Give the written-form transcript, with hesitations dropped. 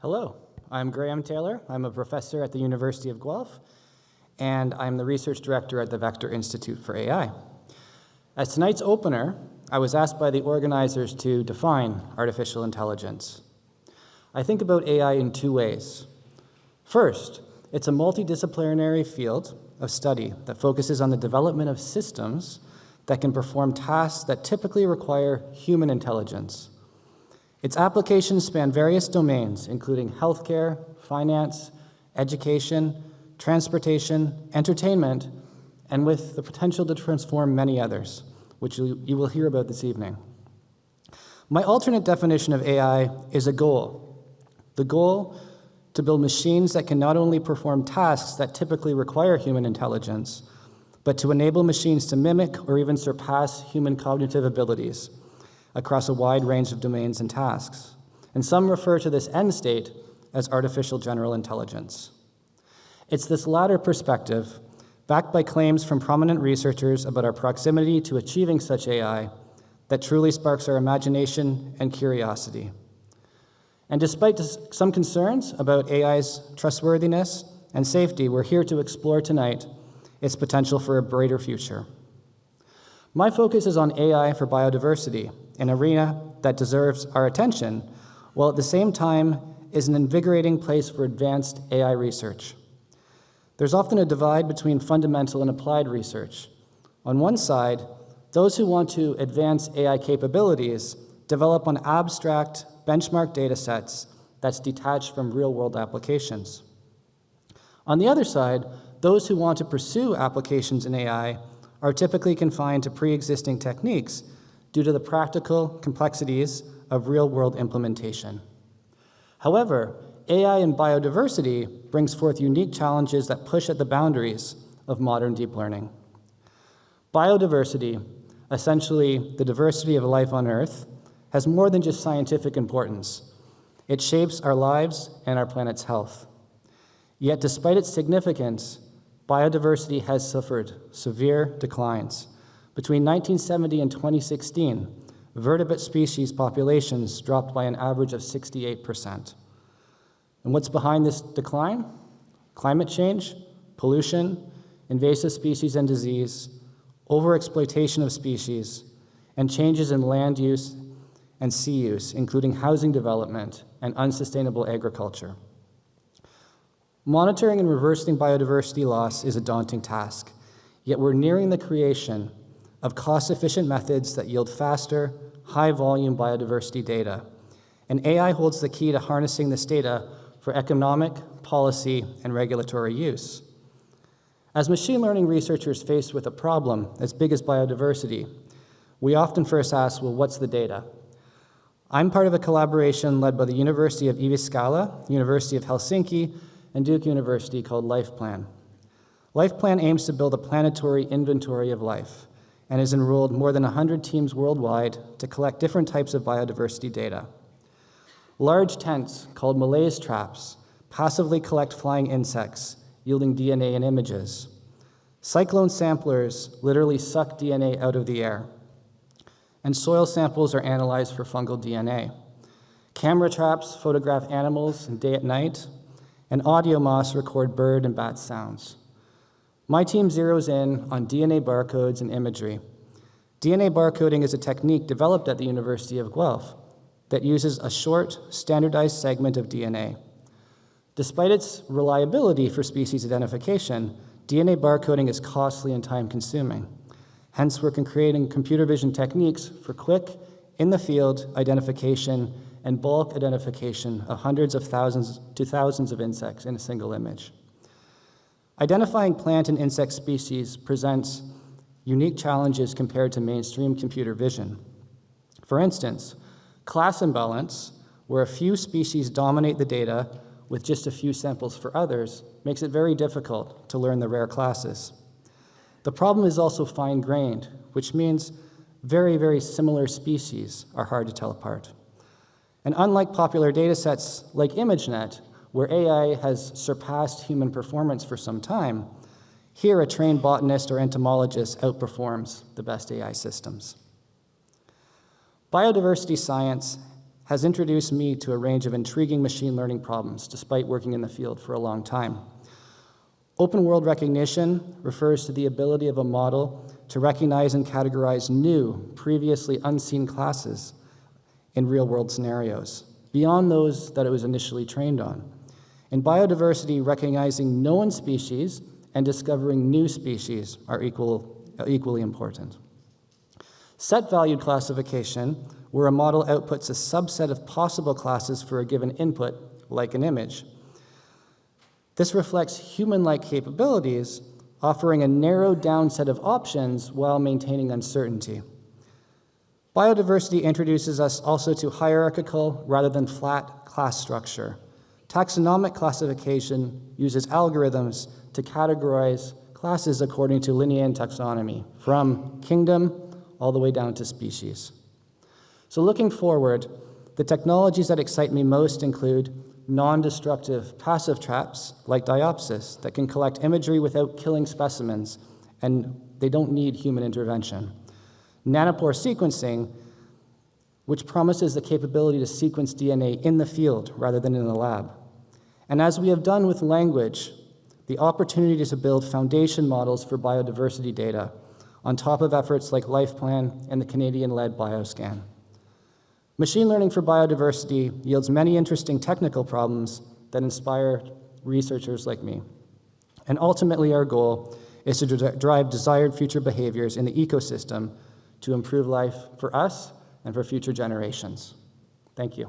Hello, I'm Graham Taylor. I'm a professor at the University of Guelph, and I'm the research director at the Vector Institute for AI. As tonight's opener, I was asked by the organizers to define artificial intelligence. I think about AI in two ways. First, it's a multidisciplinary field of study that focuses on the development of systems that can perform tasks that typically require human intelligence. Its applications span various domains, including healthcare, finance, education, transportation, entertainment, and with the potential to transform many others, which you will hear about this evening. My alternate definition of AI is a goal. The goal to build machines that can not only perform tasks that typically require human intelligence, but to enable machines to mimic or even surpass human cognitive abilities across a wide range of domains and tasks. And some refer to this end state as artificial general intelligence. It's this latter perspective, backed by claims from prominent researchers about our proximity to achieving such AI, that truly sparks our imagination and curiosity. And despite some concerns about AI's trustworthiness and safety, we're here to explore tonight its potential for a brighter future. My focus is on AI for biodiversity, an arena that deserves our attention, while at the same time is an invigorating place for advanced AI research. There's often a divide between fundamental and applied research. On one side, those who want to advance AI capabilities develop on abstract benchmark data sets that's detached from real-world applications. On the other side, those who want to pursue applications in AI are typically confined to pre-existing techniques due to the practical complexities of real-world implementation. However, AI in biodiversity brings forth unique challenges that push at the boundaries of modern deep learning. Biodiversity, essentially the diversity of life on Earth, has more than just scientific importance. It shapes our lives and our planet's health. Yet despite its significance, biodiversity has suffered severe declines. Between 1970 and 2016, vertebrate species populations dropped by an average of 68%. And what's behind this decline? Climate change, pollution, invasive species and disease, overexploitation of species, and changes in land use and sea use, including housing development and unsustainable agriculture. Monitoring and reversing biodiversity loss is a daunting task, yet we're nearing the creation of cost-efficient methods that yield faster, high-volume biodiversity data. And AI holds the key to harnessing this data for economic, policy, and regulatory use. As machine learning researchers faced with a problem as big as biodiversity, we often first ask, well, what's the data? I'm part of a collaboration led by the University of Jyväskylä, University of Helsinki, and Duke University called LifePlan. LifePlan aims to build a planetary inventory of life and has enrolled more than 100 teams worldwide to collect different types of biodiversity data. Large tents, called malaise traps, passively collect flying insects, yielding DNA and images. Cyclone samplers literally suck DNA out of the air. And soil samples are analyzed for fungal DNA. Camera traps photograph animals day and night, and audio moths record bird and bat sounds. My team zeroes in on DNA barcodes and imagery. DNA barcoding is a technique developed at the University of Guelph that uses a short, standardized segment of DNA. Despite its reliability for species identification, DNA barcoding is costly and time-consuming. Hence, we're creating computer vision techniques for quick, in-the-field identification and bulk identification of hundreds of thousands to thousands of insects in a single image. Identifying plant and insect species presents unique challenges compared to mainstream computer vision. For instance, class imbalance, where a few species dominate the data with just a few samples for others, makes it very difficult to learn the rare classes. The problem is also fine-grained, which means very, very similar species are hard to tell apart. And unlike popular data sets like ImageNet, where AI has surpassed human performance for some time, here a trained botanist or entomologist outperforms the best AI systems. Biodiversity science has introduced me to a range of intriguing machine learning problems, despite working in the field for a long time. Open world recognition refers to the ability of a model to recognize and categorize new, previously unseen classes in real-world scenarios, beyond those that it was initially trained on. In biodiversity, recognizing known species and discovering new species are equally important. Set-valued classification, where a model outputs a subset of possible classes for a given input, like an image. This reflects human-like capabilities, offering a narrowed down set of options while maintaining uncertainty. Biodiversity introduces us also to hierarchical rather than flat class structure. Taxonomic classification uses algorithms to categorize classes according to Linnaean taxonomy, from kingdom all the way down to species. So looking forward, the technologies that excite me most include non-destructive passive traps like Diopsis that can collect imagery without killing specimens, and they don't need human intervention. Nanopore sequencing, which promises the capability to sequence DNA in the field rather than in the lab. And as we have done with language, the opportunity to build foundation models for biodiversity data on top of efforts like LifePlan and the Canadian-led BioScan. Machine learning for biodiversity yields many interesting technical problems that inspire researchers like me. And ultimately, our goal is to drive desired future behaviors in the ecosystem to improve life for us and for future generations. Thank you.